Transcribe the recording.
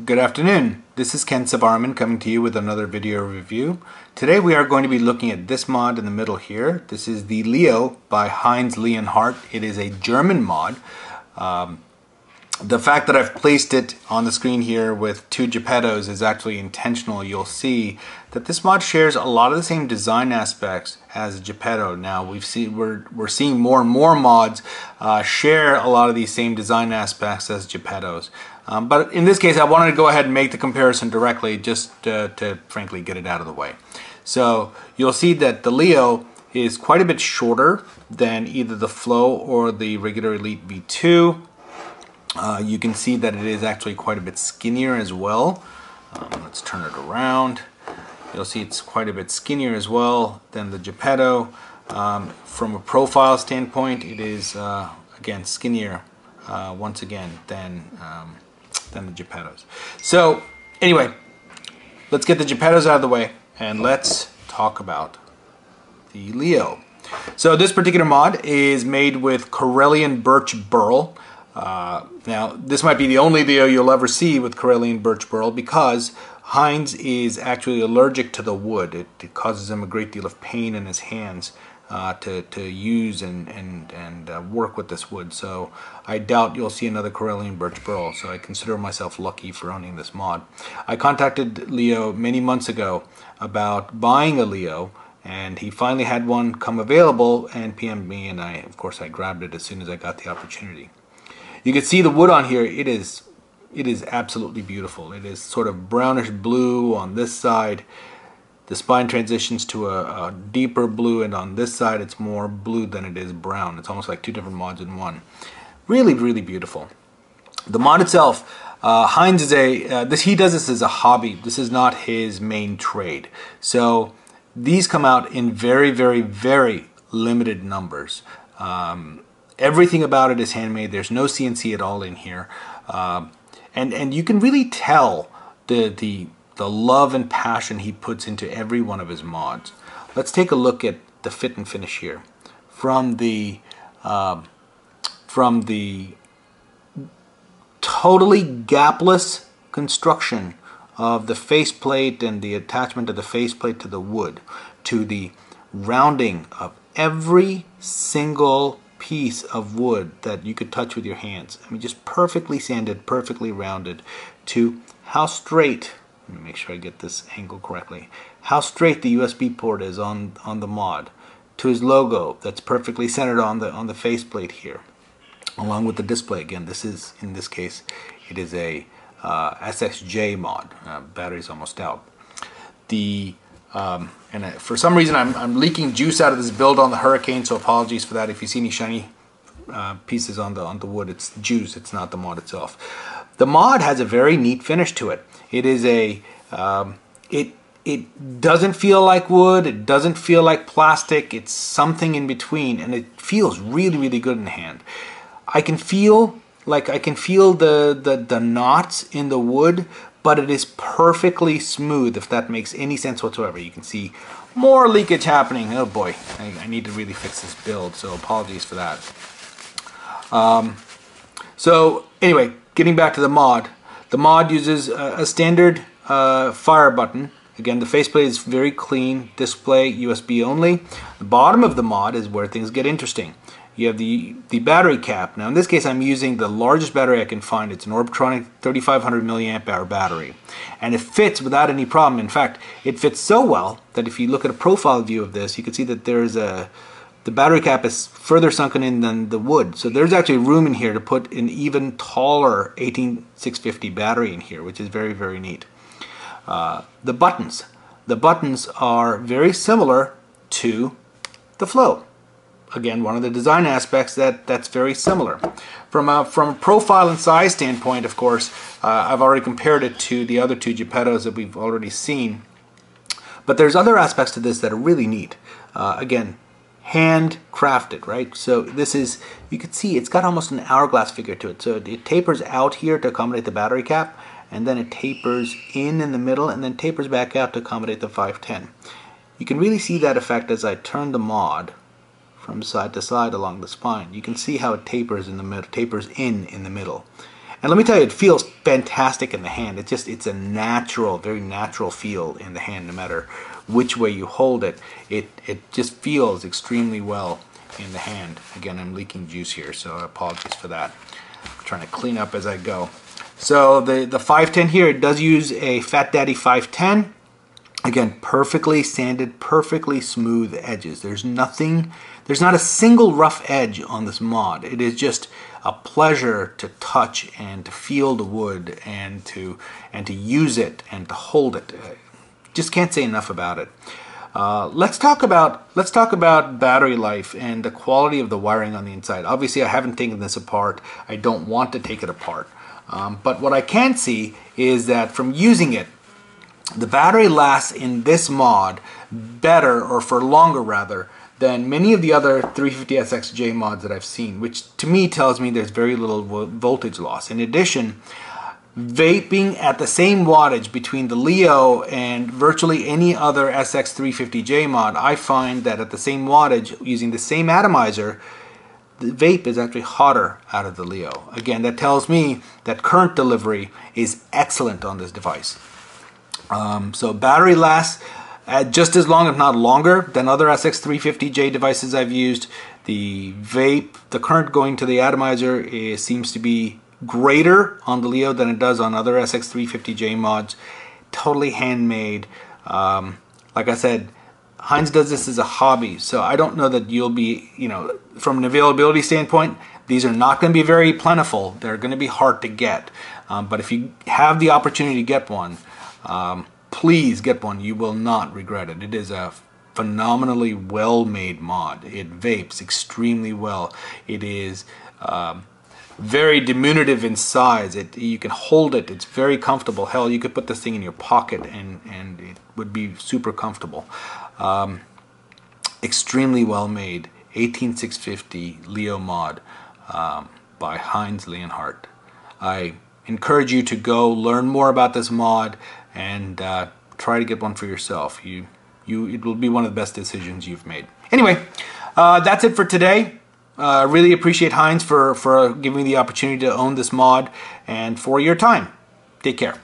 Good afternoon. This is Ken Savarman coming to you with another video review. Today we are going to be looking at this mod in the middle here. This is the Leo by Heinz Leonhardt. It is a German mod. The fact that I've placed it on the screen here with two Geppettos is actually intentional. You'll see that this mod shares a lot of the same design aspects as Geppetto. Now we're seeing more and more mods share a lot of these same design aspects as Geppettos. But in this case, I wanted to go ahead and make the comparison directly just to frankly get it out of the way. So you'll see that the Leo is quite a bit shorter than either the Flow or the regular Elite V2. You can see that it is actually quite a bit skinnier as well. Let's turn it around. You'll see it's quite a bit skinnier as well than the Geppetto. From a profile standpoint, it is again skinnier once again than the Geppettos. So anyway, let's get the Geppettos out of the way and let's talk about the Leo. So this particular mod is made with Karelian birch burl. Now this might be the only Leo you'll ever see with Karelian birch burl because Heinz is actually allergic to the wood. It causes him a great deal of pain in his hands to use and work with this wood. So I doubt you'll see another Karelian birch burl. So I consider myself lucky for owning this mod. I contacted Leo many months ago about buying a Leo, and he finally had one come available and PM'd me, and of course I grabbed it as soon as I got the opportunity. You can see the wood on here. It is absolutely beautiful. It is sort of brownish blue on this side. The spine transitions to a deeper blue, and on this side it's more blue than it is brown. It's almost like two different mods in one. Really, really beautiful. The mod itself, Heinz is he does this as a hobby. This is not his main trade. So these come out in very, very, very limited numbers. Everything about it is handmade. There's no CNC at all in here, and you can really tell the love and passion he puts into every one of his mods. Let's take a look at the fit and finish here from the totally gapless construction of the faceplate and the attachment of the faceplate to the wood, to the rounding of every single piece of wood that you could touch with your hands. I mean, just perfectly sanded, perfectly rounded, to how straight, let me make sure I get this angle correctly, how straight the USB port is on the mod, to his logo that's perfectly centered on the faceplate here, along with the display. Again, this is, in this case, it is a SXJ mod. Battery's almost out. For some reason I'm leaking juice out of this build on the Hurricane, so apologies for that. If you see any shiny pieces on the wood, it's juice, it's not the mod itself. The mod has a very neat finish to it. It is it doesn't feel like wood, it doesn't feel like plastic, it's something in between, and it feels really, really good in the hand. I can feel the knots in the wood, but it is perfectly smooth, if that makes any sense whatsoever. You can see more leakage happening. Oh boy, I need to really fix this build, so apologies for that. So anyway, getting back to the mod uses a standard fire button. Again, the faceplate is very clean, display USB only. The bottom of the mod is where things get interesting. You have the battery cap. Now in this case I'm using the largest battery I can find. It's an Orbtronic 3500 milliamp hour battery, and it fits without any problem. In fact, it fits so well that if you look at a profile view of this, you can see that the battery cap is further sunken in than the wood. So there's actually room in here to put an even taller 18650 battery in here, which is very, very neat. The buttons are very similar to the Flow. Again, one of the design aspects that's very similar. From a profile and size standpoint, of course, I've already compared it to the other two Geppettos that we've already seen. But there's other aspects to this that are really neat. Again, handcrafted, right? So this is, you can see it's got almost an hourglass figure to it. So it tapers out here to accommodate the battery cap, and then it tapers in the middle, and then tapers back out to accommodate the 510. You can really see that effect as I turn the mod from side to side along the spine. You can see how it tapers in the middle, tapers in the middle. And let me tell you, it feels fantastic in the hand. It's a natural, very natural feel in the hand, no matter which way you hold it. It just feels extremely well in the hand. Again, I'm leaking juice here, so apologies for that. I'm trying to clean up as I go. So the 510 here, it does use a Fat Daddy 510. Again, perfectly sanded, perfectly smooth edges. There's not a single rough edge on this mod. It is just a pleasure to touch and to feel the wood and to use it and to hold it. Just can't say enough about it. Let's talk about battery life and the quality of the wiring on the inside. Obviously, I haven't taken this apart. I don't want to take it apart. But what I can see is that from using it, the battery lasts in this mod better, or for longer rather, than many of the other 350SXJ mods that I've seen, which to me tells me there's very little voltage loss. In addition, vaping at the same wattage between the Leo and virtually any other SX350J mod, I find that at the same wattage, using the same atomizer, the vape is actually hotter out of the Leo. Again, that tells me that current delivery is excellent on this device. So battery lasts just as long, if not longer, than other SX350J devices I've used. The vape, the current going to the atomizer seems to be greater on the Leo than it does on other SX350J mods. Totally handmade. Like I said, Heinz does this as a hobby, so I don't know that you'll be, from an availability standpoint, these are not going to be very plentiful. They're going to be hard to get. But if you have the opportunity to get one, please get one. You will not regret it. It is a phenomenally well-made mod. It vapes extremely well. It is very diminutive in size. You can hold it. It's very comfortable. Hell, you could put this thing in your pocket and it would be super comfortable. Extremely well made. 18650 Leo mod by Heinz Leonhardt. I encourage you to go learn more about this mod and try to get one for yourself. It will be one of the best decisions you've made. Anyway, that's it for today. I really appreciate Heinz for giving me the opportunity to own this mod and for your time. Take care.